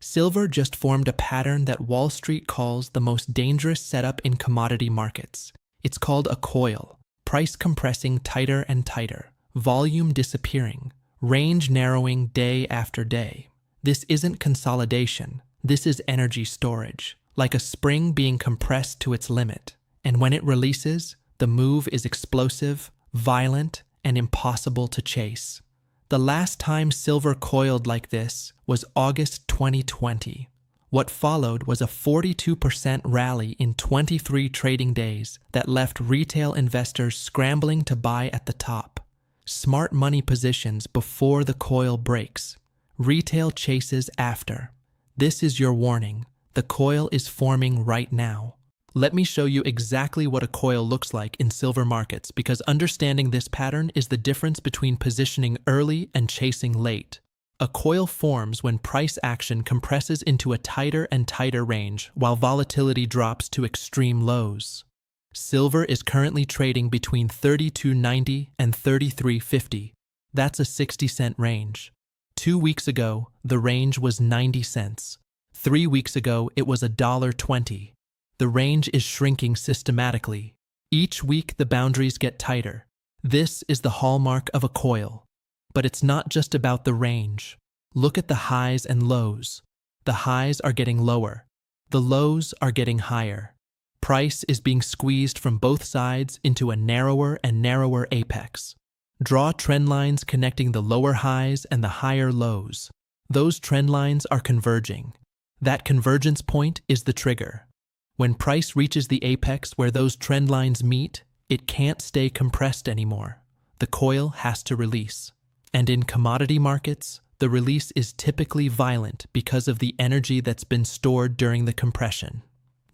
Silver just formed a pattern that Wall Street calls the most dangerous setup in commodity markets. It's called a coil, price compressing tighter and tighter, volume disappearing, range narrowing day after day. This isn't consolidation, this is energy storage, like a spring being compressed to its limit. And when it releases, the move is explosive, violent, and impossible to chase. The last time silver coiled like this was August 2020. What followed was a 42% rally in 23 trading days that left retail investors scrambling to buy at the top. Smart money positions before the coil breaks. Retail chases after. This is your warning. The coil is forming right now. Let me show you exactly what a coil looks like in silver markets, because understanding this pattern is the difference between positioning early and chasing late. A coil forms when price action compresses into a tighter and tighter range while volatility drops to extreme lows. Silver is currently trading between $32.90 and $33.50. That's a 60-cent range. 2 weeks ago, the range was 90 cents. 3 weeks ago, it was $1.20. The range is shrinking systematically. Each week, the boundaries get tighter. This is the hallmark of a coil. But it's not just about the range. Look at the highs and lows. The highs are getting lower. The lows are getting higher. Price is being squeezed from both sides into a narrower and narrower apex. Draw trend lines connecting the lower highs and the higher lows. Those trend lines are converging. That convergence point is the trigger. When price reaches the apex where those trend lines meet, it can't stay compressed anymore. The coil has to release. And in commodity markets, the release is typically violent because of the energy that's been stored during the compression.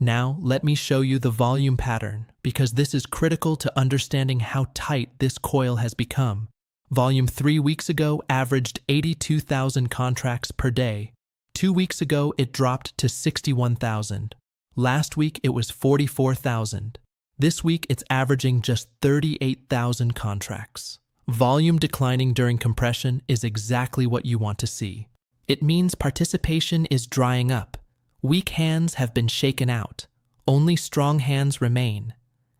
Now, let me show you the volume pattern, because this is critical to understanding how tight this coil has become. Volume 3 weeks ago averaged 82,000 contracts per day. 2 weeks ago, it dropped to 61,000. Last week, it was 44,000. This week, it's averaging just 38,000 contracts. Volume declining during compression is exactly what you want to see. It means participation is drying up. Weak hands have been shaken out. Only strong hands remain.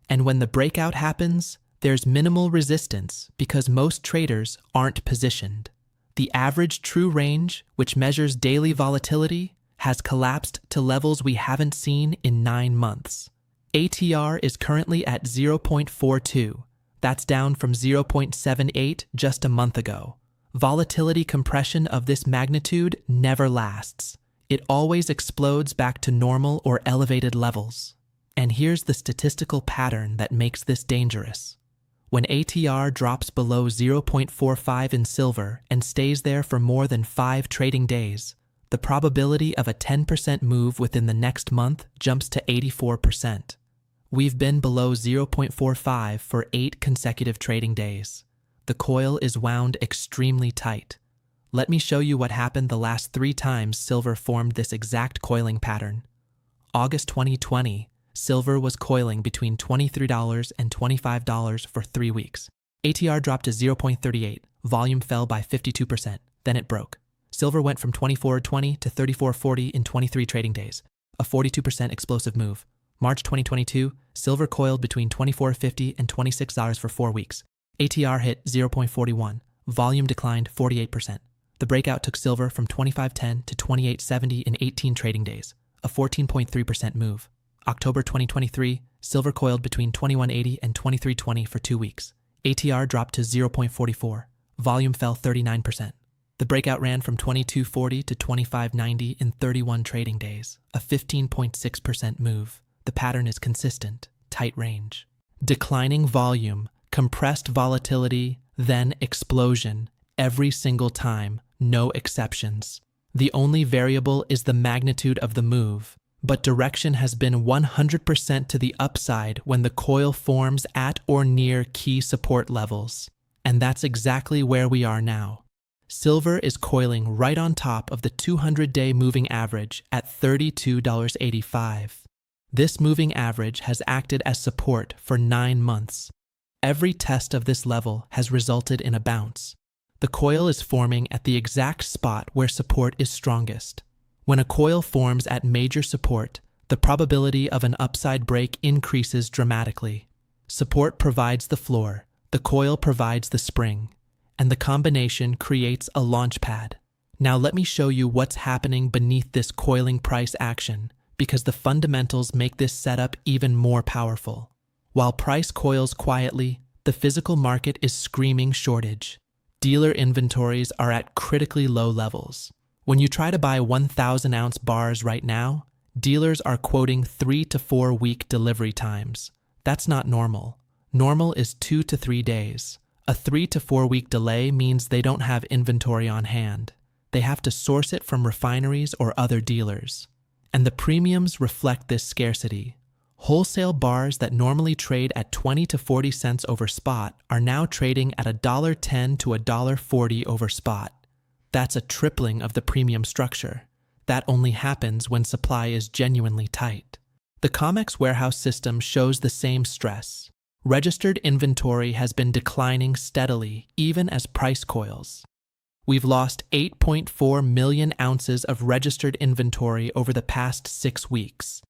And when the breakout happens, there's minimal resistance because most traders aren't positioned. The average true range, which measures daily volatility, has collapsed to levels we haven't seen in 9 months. ATR is currently at 0.42. That's down from 0.78 just a month ago. Volatility compression of this magnitude never lasts. It always explodes back to normal or elevated levels. And here's the statistical pattern that makes this dangerous. When ATR drops below 0.45 in silver and stays there for more than 5 trading days, the probability of a 10% move within the next month jumps to 84%. We've been below 0.45 for 8 consecutive trading days. The coil is wound extremely tight. Let me show you what happened the last 3 times silver formed this exact coiling pattern. August 2020, silver was coiling between $23 and $25 for 3 weeks. ATR dropped to 0.38, volume fell by 52%, then it broke. Silver went from $24.20 to $34.40 in 23 trading days, a 42% explosive move. March 2022, silver coiled between $24.50 and $26 for 4 weeks. ATR hit 0.41, volume declined 48%. The breakout took silver from $25.10 to $28.70 in 18 trading days, a 14.3% move. October 2023, silver coiled between $21.80 and $23.20 for 2 weeks. ATR dropped to 0.44, volume fell 39%. The breakout ran from $22.40 to $25.90 in 31 trading days, a 15.6% move. The pattern is consistent, tight range. Declining volume, compressed volatility, then explosion, every single time, no exceptions. The only variable is the magnitude of the move, but direction has been 100% to the upside when the coil forms at or near key support levels. And that's exactly where we are now. Silver is coiling right on top of the 200-day moving average at $32.85. This moving average has acted as support for 9 months. Every test of this level has resulted in a bounce. The coil is forming at the exact spot where support is strongest. When a coil forms at major support, the probability of an upside break increases dramatically. Support provides the floor, the coil provides the spring, and the combination creates a launch pad. Now let me show you what's happening beneath this coiling price action, because the fundamentals make this setup even more powerful. While price coils quietly, the physical market is screaming shortage. Dealer inventories are at critically low levels. When you try to buy 1,000-ounce bars right now, dealers are quoting 3 to 4 week delivery times. That's not normal. Normal is 2 to 3 days. A 3 to 4 week delay means they don't have inventory on hand. They have to source it from refineries or other dealers. And the premiums reflect this scarcity. Wholesale bars that normally trade at 20 to 40 cents over spot are now trading at $1.10 to $1.40 over spot. That's a tripling of the premium structure. That only happens when supply is genuinely tight. The COMEX warehouse system shows the same stress. Registered inventory has been declining steadily, even as price coils. We've lost 8.4 million ounces of registered inventory over the past 6 weeks.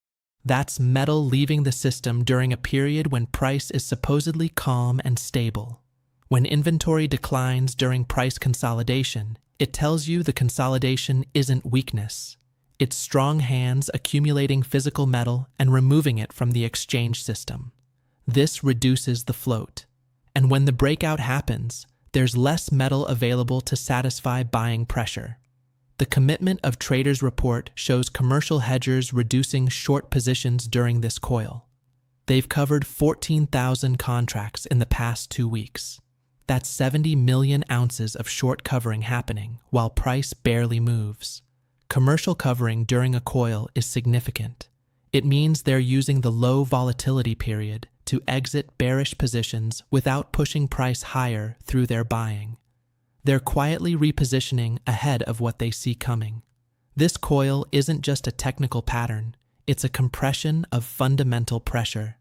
That's metal leaving the system during a period when price is supposedly calm and stable. When inventory declines during price consolidation, it tells you the consolidation isn't weakness. It's strong hands accumulating physical metal and removing it from the exchange system. This reduces the float. And when the breakout happens, there's less metal available to satisfy buying pressure. The commitment of traders report shows commercial hedgers reducing short positions during this coil. They've covered 14,000 contracts in the past 2 weeks. That's 70 million ounces of short covering happening while price barely moves. Commercial covering during a coil is significant. It means they're using the low volatility period to exit bearish positions without pushing price higher through their buying. They're quietly repositioning ahead of what they see coming. This coil isn't just a technical pattern, it's a compression of fundamental pressure.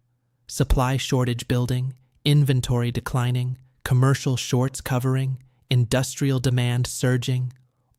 Supply shortage building, inventory declining, commercial shorts covering, industrial demand surging,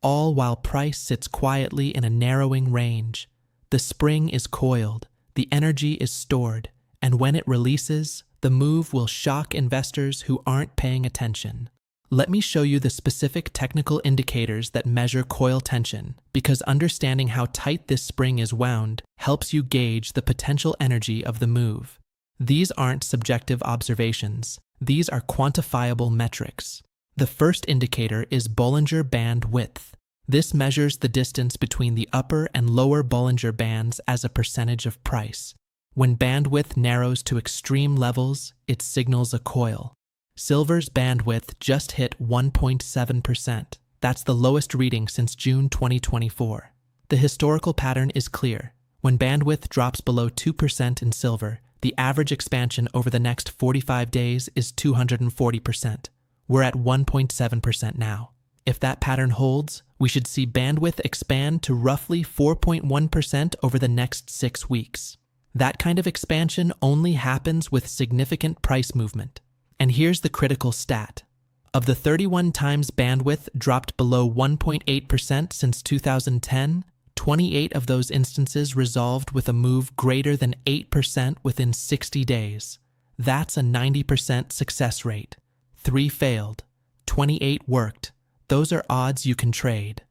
all while price sits quietly in a narrowing range. The spring is coiled, the energy is stored, and when it releases, the move will shock investors who aren't paying attention. Let me show you the specific technical indicators that measure coil tension, because understanding how tight this spring is wound helps you gauge the potential energy of the move. These aren't subjective observations. These are quantifiable metrics. The first indicator is Bollinger Bandwidth. This measures the distance between the upper and lower Bollinger Bands as a percentage of price. When bandwidth narrows to extreme levels, it signals a coil. Silver's bandwidth just hit 1.7%. That's the lowest reading since June 2024. The historical pattern is clear. When bandwidth drops below 2% in silver, the average expansion over the next 45 days is 240%. We're at 1.7% now. If that pattern holds, we should see bandwidth expand to roughly 4.1% over the next 6 weeks. That kind of expansion only happens with significant price movement. And here's the critical stat. Of the 31 times bandwidth dropped below 1.8% since 2010, 28 of those instances resolved with a move greater than 8% within 60 days. That's a 90% success rate. 3 failed. 28 worked. Those are odds you can trade.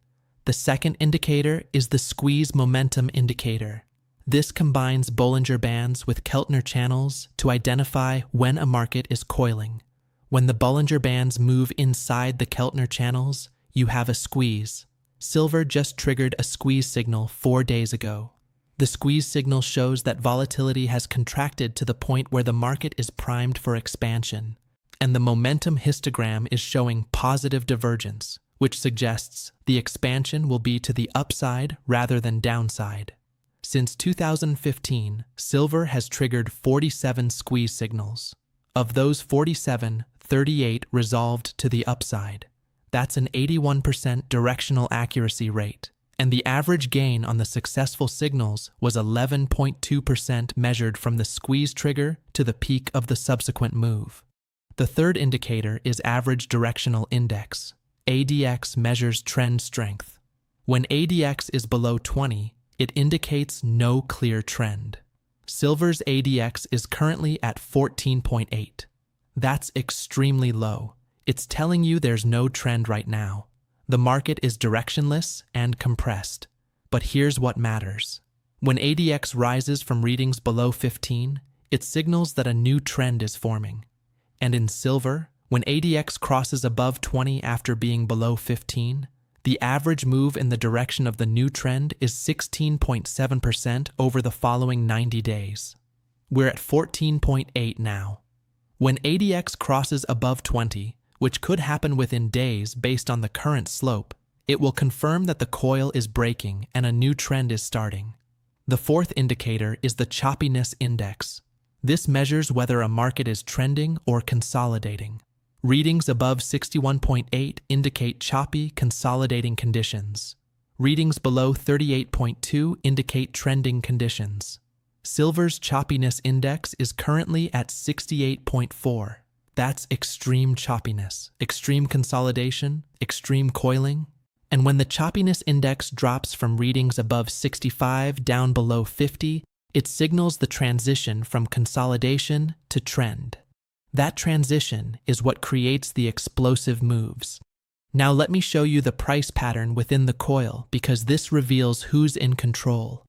The second indicator is the squeeze momentum indicator. This combines Bollinger Bands with Keltner channels to identify when a market is coiling. When the Bollinger Bands move inside the Keltner channels, you have a squeeze. Silver just triggered a squeeze signal 4 days ago. The squeeze signal shows that volatility has contracted to the point where the market is primed for expansion. And the momentum histogram is showing positive divergence, which suggests the expansion will be to the upside rather than downside. Since 2015, silver has triggered 47 squeeze signals. Of those 47, 38 resolved to the upside. That's an 81% directional accuracy rate, and the average gain on the successful signals was 11.2% measured from the squeeze trigger to the peak of the subsequent move. The third indicator is average directional index. ADX measures trend strength. When ADX is below 20, it indicates no clear trend. Silver's ADX is currently at 14.8. That's extremely low. It's telling you there's no trend right now. The market is directionless and compressed. But here's what matters. When ADX rises from readings below 15, it signals that a new trend is forming. And in silver, when ADX crosses above 20 after being below 15, the average move in the direction of the new trend is 16.7% over the following 90 days. We're at 14.8 now. When ADX crosses above 20, which could happen within days based on the current slope, it will confirm that the coil is breaking and a new trend is starting. The fourth indicator is the choppiness index. This measures whether a market is trending or consolidating. Readings above 61.8 indicate choppy, consolidating conditions. Readings below 38.2 indicate trending conditions. Silver's choppiness index is currently at 68.4. That's extreme choppiness, extreme consolidation, extreme coiling. And when the choppiness index drops from readings above 65 down below 50, it signals the transition from consolidation to trend. That transition is what creates the explosive moves. Now let me show you the price pattern within the coil because this reveals who's in control.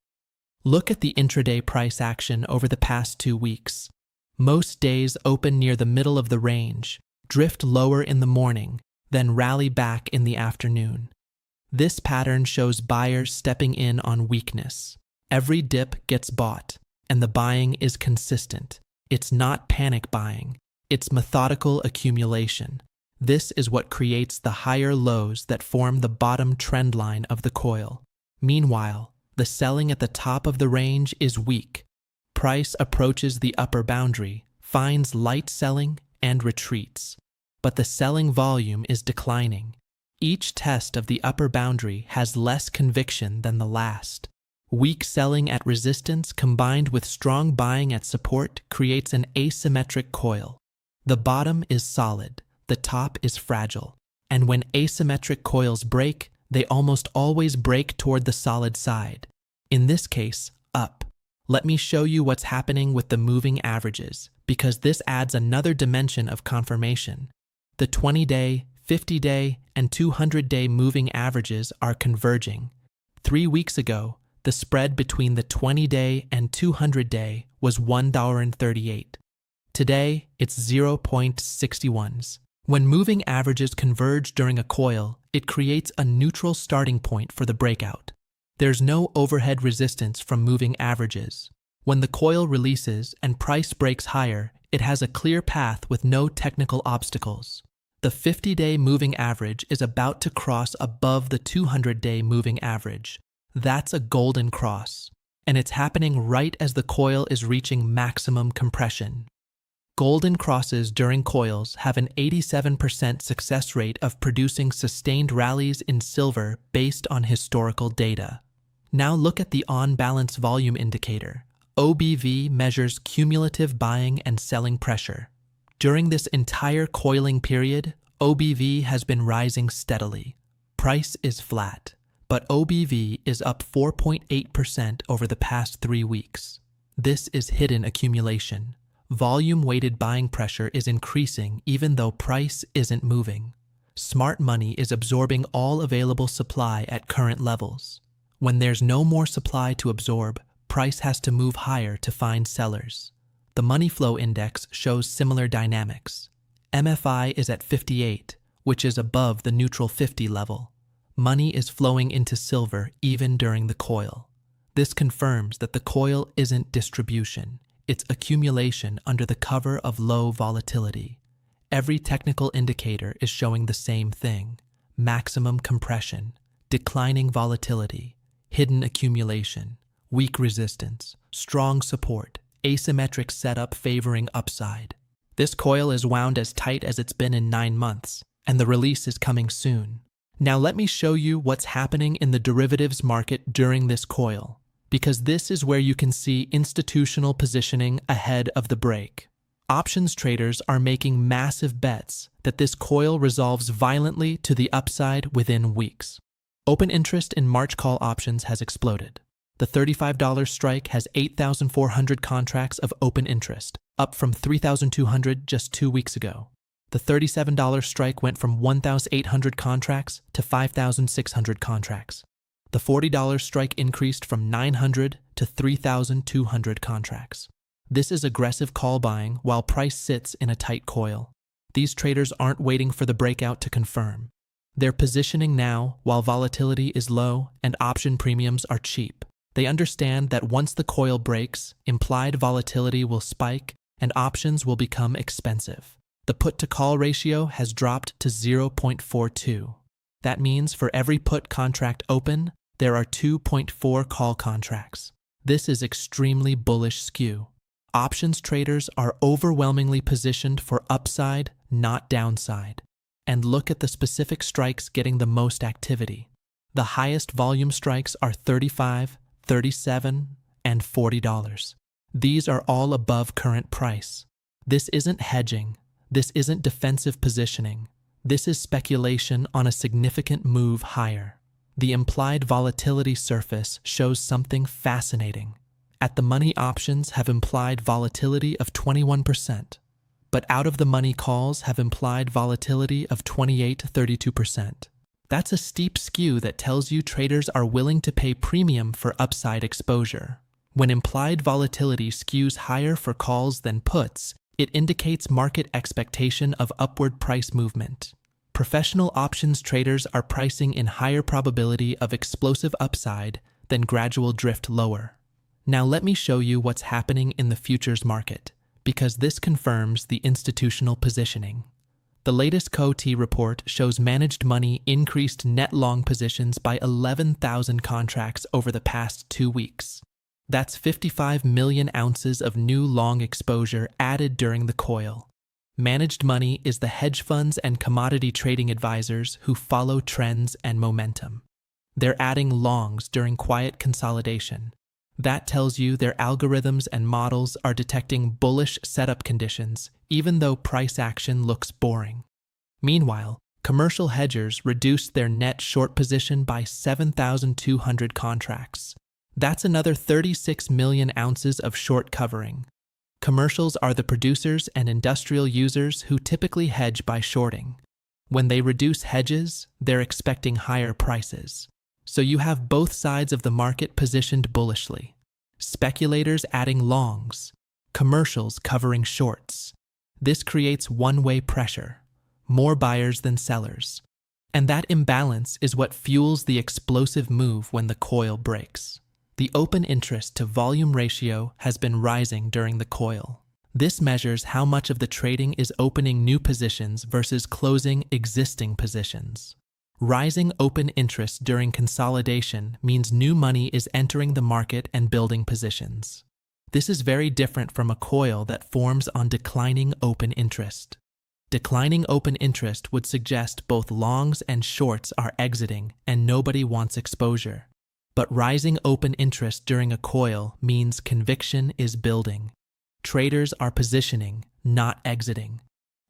Look at the intraday price action over the past 2 weeks. Most days open near the middle of the range, drift lower in the morning, then rally back in the afternoon. This pattern shows buyers stepping in on weakness. Every dip gets bought, and the buying is consistent. It's not panic buying. It's methodical accumulation. This is what creates the higher lows that form the bottom trend line of the coil. Meanwhile, the selling at the top of the range is weak. Price approaches the upper boundary, finds light selling, and retreats. But the selling volume is declining. Each test of the upper boundary has less conviction than the last. Weak selling at resistance combined with strong buying at support creates an asymmetric coil. The bottom is solid, the top is fragile, and when asymmetric coils break, they almost always break toward the solid side. In this case, up. Let me show you what's happening with the moving averages, because this adds another dimension of confirmation. The 20-day, 50-day, and 200-day moving averages are converging. 3 weeks ago, the spread between the 20-day and 200-day was $1.38. Today, it's 0.61s. When moving averages converge during a coil, it creates a neutral starting point for the breakout. There's no overhead resistance from moving averages. When the coil releases and price breaks higher, it has a clear path with no technical obstacles. The 50-day moving average is about to cross above the 200-day moving average. That's a golden cross, and it's happening right as the coil is reaching maximum compression. Golden crosses during coils have an 87% success rate of producing sustained rallies in silver based on historical data. Now look at the on-balance volume indicator. OBV measures cumulative buying and selling pressure. During this entire coiling period, OBV has been rising steadily. Price is flat, but OBV is up 4.8% over the past 3 weeks. This is hidden accumulation. Volume-weighted buying pressure is increasing even though price isn't moving. Smart money is absorbing all available supply at current levels. When there's no more supply to absorb, price has to move higher to find sellers. The money flow index shows similar dynamics. MFI is at 58, which is above the neutral 50 level. Money is flowing into silver even during the coil. This confirms that the coil isn't distribution. It's accumulation under the cover of low volatility. Every technical indicator is showing the same thing: maximum compression, declining volatility, hidden accumulation, weak resistance, strong support, asymmetric setup favoring upside. This coil is wound as tight as it's been in 9 months, and the release is coming soon. Now let me show you what's happening in the derivatives market during this coil, because this is where you can see institutional positioning ahead of the break. Options traders are making massive bets that this coil resolves violently to the upside within weeks. Open interest in March call options has exploded. The $35 strike has 8,400 contracts of open interest, up from 3,200 just 2 weeks ago. The $37 strike went from 1,800 contracts to 5,600 contracts. The $40 strike increased from 900 to 3,200 contracts. This is aggressive call buying while price sits in a tight coil. These traders aren't waiting for the breakout to confirm. They're positioning now while volatility is low and option premiums are cheap. They understand that once the coil breaks, implied volatility will spike and options will become expensive. The put-to-call ratio has dropped to 0.42. That means for every put contract open, there are 2.4 call contracts. This is extremely bullish skew. Options traders are overwhelmingly positioned for upside, not downside. And look at the specific strikes getting the most activity. The highest volume strikes are $35, $37, and $40. These are all above current price. This isn't hedging. This isn't defensive positioning. This is speculation on a significant move higher. The implied volatility surface shows something fascinating. At the money, options have implied volatility of 21%, but out-of-the-money calls have implied volatility of 28 to 32%. That's a steep skew that tells you traders are willing to pay premium for upside exposure. When implied volatility skews higher for calls than puts, it indicates market expectation of upward price movement. Professional options traders are pricing in higher probability of explosive upside than gradual drift lower. Now let me show you what's happening in the futures market, because this confirms the institutional positioning. The latest COT report shows managed money increased net long positions by 11,000 contracts over the past 2 weeks. That's 55 million ounces of new long exposure added during the coil. Managed money is the hedge funds and commodity trading advisors who follow trends and momentum. They're adding longs during quiet consolidation. That tells you their algorithms and models are detecting bullish setup conditions, even though price action looks boring. Meanwhile, commercial hedgers reduced their net short position by 7,200 contracts. That's another 36 million ounces of short covering. Commercials are the producers and industrial users who typically hedge by shorting. When they reduce hedges, they're expecting higher prices. So you have both sides of the market positioned bullishly. Speculators adding longs, commercials covering shorts. This creates one-way pressure, more buyers than sellers. And that imbalance is what fuels the explosive move when the coil breaks. The open interest to volume ratio has been rising during the coil. This measures how much of the trading is opening new positions versus closing existing positions. Rising open interest during consolidation means new money is entering the market and building positions. This is very different from a coil that forms on declining open interest. Declining open interest would suggest both longs and shorts are exiting and nobody wants exposure. But rising open interest during a coil means conviction is building. Traders are positioning, not exiting.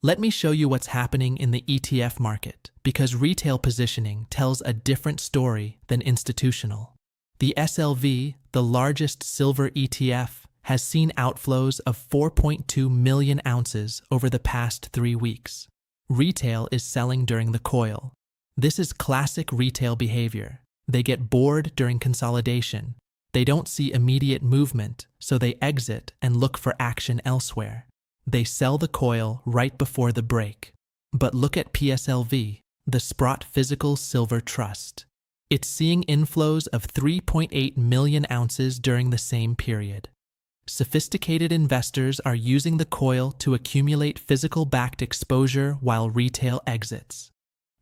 Let me show you what's happening in the ETF market, because retail positioning tells a different story than institutional. The SLV, the largest silver ETF, has seen outflows of 4.2 million ounces over the past 3 weeks. Retail is selling during the coil. This is classic retail behavior. They get bored during consolidation. They don't see immediate movement, so they exit and look for action elsewhere. They sell the coil right before the break. But look at PSLV, the Sprott Physical Silver Trust. It's seeing inflows of 3.8 million ounces during the same period. Sophisticated investors are using the coil to accumulate physical-backed exposure while retail exits.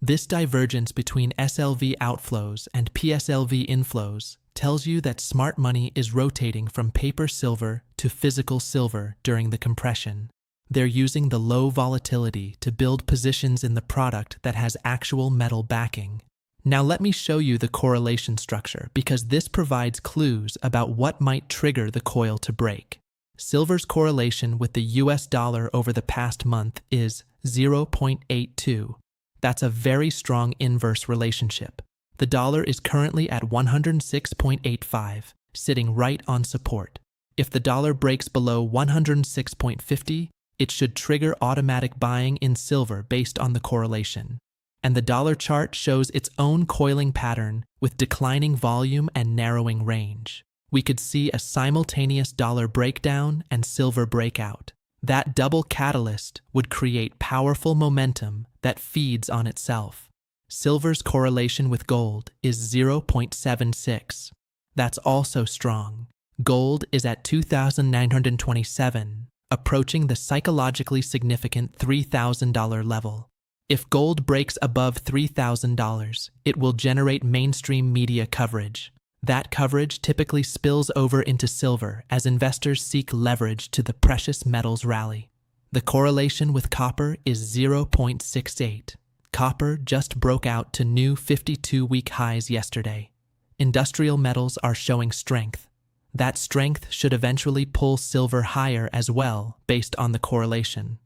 This divergence between SLV outflows and PSLV inflows tells you that smart money is rotating from paper silver to physical silver during the compression. They're using the low volatility to build positions in the product that has actual metal backing. Now let me show you the correlation structure, because this provides clues about what might trigger the coil to break. Silver's correlation with the US dollar over the past month is 0.82. That's a very strong inverse relationship. The dollar is currently at 106.85, sitting right on support. If the dollar breaks below 106.50, it should trigger automatic buying in silver based on the correlation. And the dollar chart shows its own coiling pattern with declining volume and narrowing range. We could see a simultaneous dollar breakdown and silver breakout. That double catalyst would create powerful momentum that feeds on itself. Silver's correlation with gold is 0.76. That's also strong. Gold is at 2,927, approaching the psychologically significant $3,000 level. If gold breaks above $3,000, it will generate mainstream media coverage. That coverage typically spills over into silver as investors seek leverage to the precious metals rally. The correlation with copper is 0.68. Copper just broke out to new 52-week highs yesterday. Industrial metals are showing strength. That strength should eventually pull silver higher as well based on the correlation.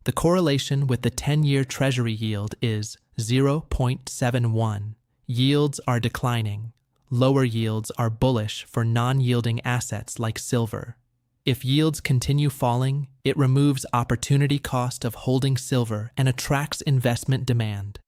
The correlation with the 10-year Treasury yield is 0.71. Yields are declining. Lower yields are bullish for non-yielding assets like silver. If yields continue falling, it removes opportunity cost of holding silver and attracts investment demand.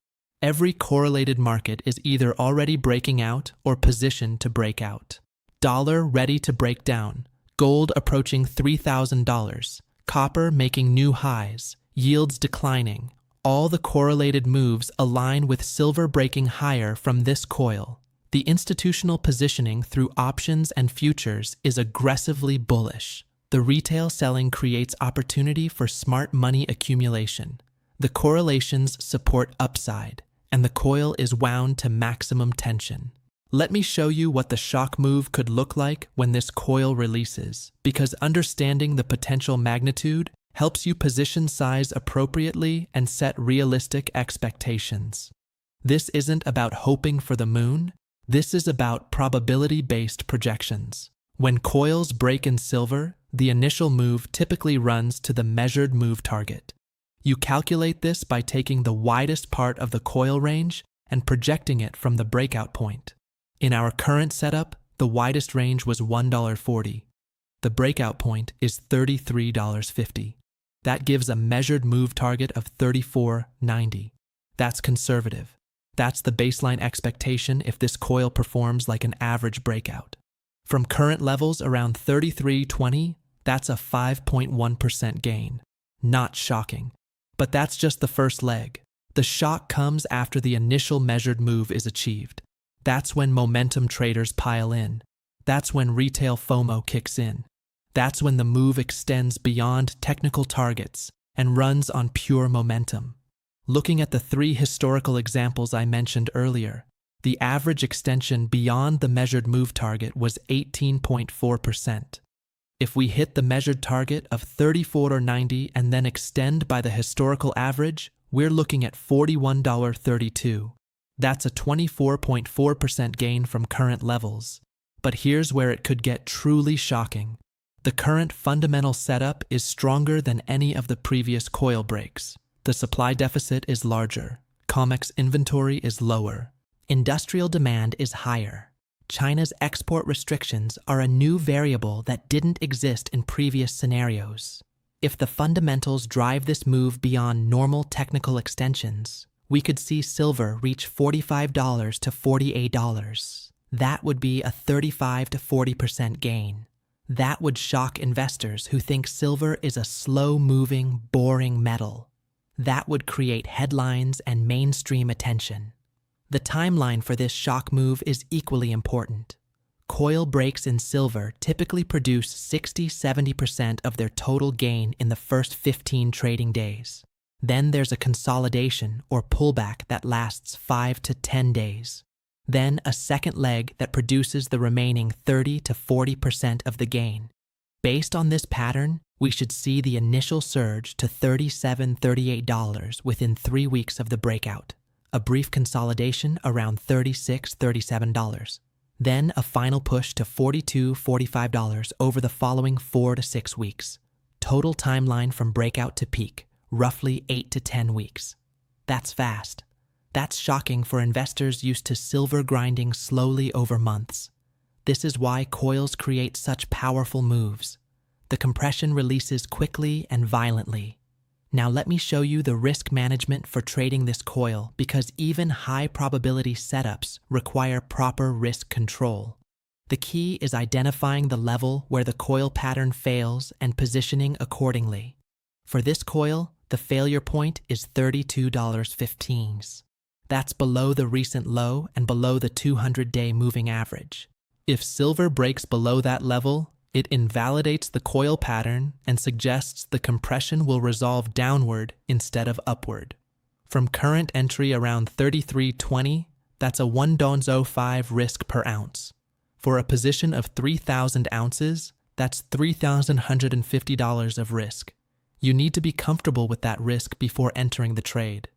Every correlated market is either already breaking out or positioned to break out. Dollar ready to break down, gold approaching $3,000, copper making new highs, yields declining. All the correlated moves align with silver breaking higher from this coil. The institutional positioning through options and futures is aggressively bullish. The retail selling creates opportunity for smart money accumulation. The correlations support upside, and the coil is wound to maximum tension. Let me show you what the shock move could look like when this coil releases, because understanding the potential magnitude helps you position size appropriately and set realistic expectations. This isn't about hoping for the moon. This is about probability-based projections. When coils break in silver, the initial move typically runs to the measured move target. You calculate this by taking the widest part of the coil range and projecting it from the breakout point. In our current setup, the widest range was $1.40. The breakout point is $33.50. That gives a measured move target of $34.90. That's conservative. That's the baseline expectation if this coil performs like an average breakout. From current levels around $33.20, that's a 5.1% gain. Not shocking. But that's just the first leg. The shock comes after the initial measured move is achieved. That's when momentum traders pile in. That's when retail FOMO kicks in. That's when the move extends beyond technical targets and runs on pure momentum. Looking at the three historical examples I mentioned earlier, the average extension beyond the measured move target was 18.4%. If we hit the measured target of $34.90 and then extend by the historical average, we're looking at $41.32. That's a 24.4% gain from current levels. But here's where it could get truly shocking. The current fundamental setup is stronger than any of the previous coil breaks. The supply deficit is larger. COMEX inventory is lower. Industrial demand is higher. China's export restrictions are a new variable that didn't exist in previous scenarios. If the fundamentals drive this move beyond normal technical extensions, we could see silver reach $45 to $48. That would be a 35 to 40% gain. That would shock investors who think silver is a slow-moving, boring metal. That would create headlines and mainstream attention. The timeline for this shock move is equally important. Coil breaks in silver typically produce 60–70% of their total gain in the first 15 trading days. Then there's a consolidation or pullback that lasts 5 to 10 days. Then a second leg that produces the remaining 30 to 40% of the gain. Based on this pattern, we should see the initial surge to $37–38 within 3 weeks of the breakout, a brief consolidation around $36–37, then a final push to $42–45 over the following 4 to 6 weeks. Total timeline from breakout to peak, roughly 8 to 10 weeks. That's fast. That's shocking for investors used to silver grinding slowly over months. This is why coils create such powerful moves. The compression releases quickly and violently. Now let me show you the risk management for trading this coil, because even high probability setups require proper risk control. The key is identifying the level where the coil pattern fails and positioning accordingly. For this coil, the failure point is $32.15. That's below the recent low and below the 200-day moving average. If silver breaks below that level, it invalidates the coil pattern and suggests the compression will resolve downward instead of upward. From current entry around 33.20, that's a 1.05 risk per ounce. For a position of 3,000 ounces, that's $3,150 of risk. You need to be comfortable with that risk before entering the trade.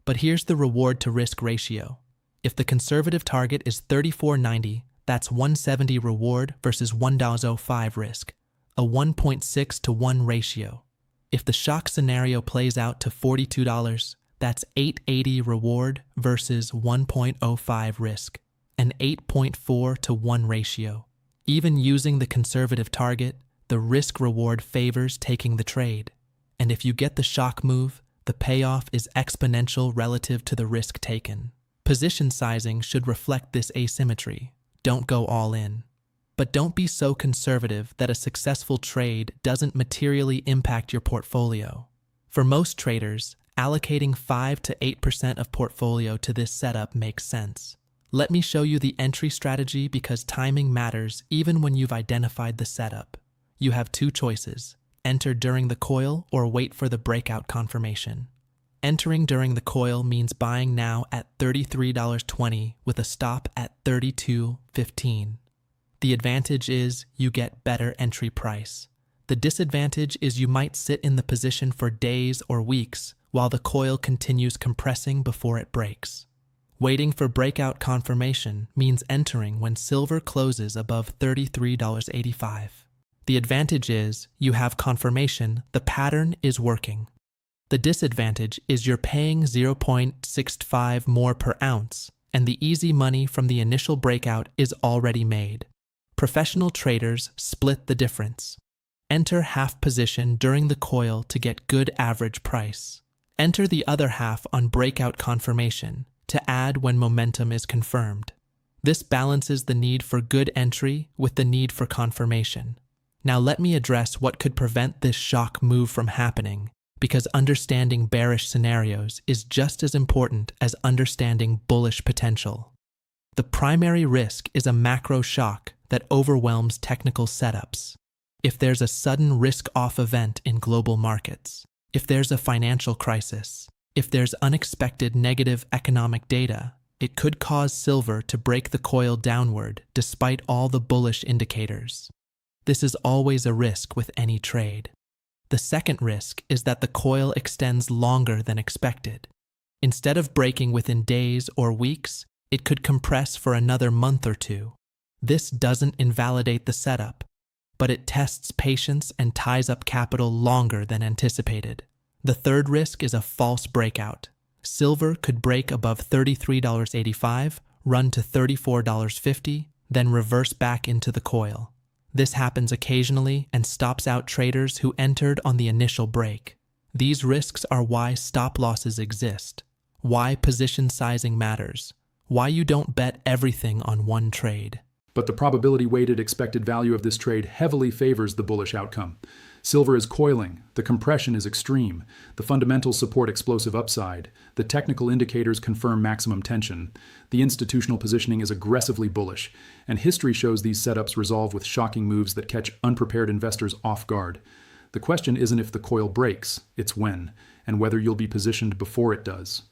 But here's the reward to risk ratio. If the conservative target is 34.90, that's 170 reward versus 1.05 risk, a 1.6 to 1 ratio. If the shock scenario plays out to $42, that's 880 reward versus 1.05 risk, an 8.4 to 1 ratio. Even using the conservative target, the risk-reward favors taking the trade. And if you get the shock move, the payoff is exponential relative to the risk taken. Position sizing should reflect this asymmetry. Don't go all in. But don't be so conservative that a successful trade doesn't materially impact your portfolio. For most traders, allocating 5 to 8% of portfolio to this setup makes sense. Let me show you the entry strategy, because timing matters even when you've identified the setup. You have two choices: enter during the coil or wait for the breakout confirmation. Entering during the coil means buying now at $33.20 with a stop at $32.15. The advantage is you get better entry price. The disadvantage is you might sit in the position for days or weeks while the coil continues compressing before it breaks. Waiting for breakout confirmation means entering when silver closes above $33.85. The advantage is you have confirmation the pattern is working. The disadvantage is you're paying 0.65 more per ounce, and the easy money from the initial breakout is already made. Professional traders split the difference. Enter half position during the coil to get good average price. Enter the other half on breakout confirmation to add when momentum is confirmed. This balances the need for good entry with the need for confirmation. Now let me address what could prevent this shock move from happening, because understanding bearish scenarios is just as important as understanding bullish potential. The primary risk is a macro shock that overwhelms technical setups. If there's a sudden risk-off event in global markets, if there's a financial crisis, if there's unexpected negative economic data, it could cause silver to break the coil downward despite all the bullish indicators. This is always a risk with any trade. The second risk is that the coil extends longer than expected. Instead of breaking within days or weeks, it could compress for another month or two. This doesn't invalidate the setup, but it tests patience and ties up capital longer than anticipated. The third risk is a false breakout. Silver could break above $33.85, run to $34.50, then reverse back into the coil. This happens occasionally and stops out traders who entered on the initial break. These risks are why stop losses exist, why position sizing matters, why you don't bet everything on one trade. But the probability-weighted expected value of this trade heavily favors the bullish outcome. Silver is coiling, the compression is extreme, the fundamentals support explosive upside, the technical indicators confirm maximum tension, the institutional positioning is aggressively bullish, and history shows these setups resolve with shocking moves that catch unprepared investors off guard. The question isn't if the coil breaks, it's when, and whether you'll be positioned before it does.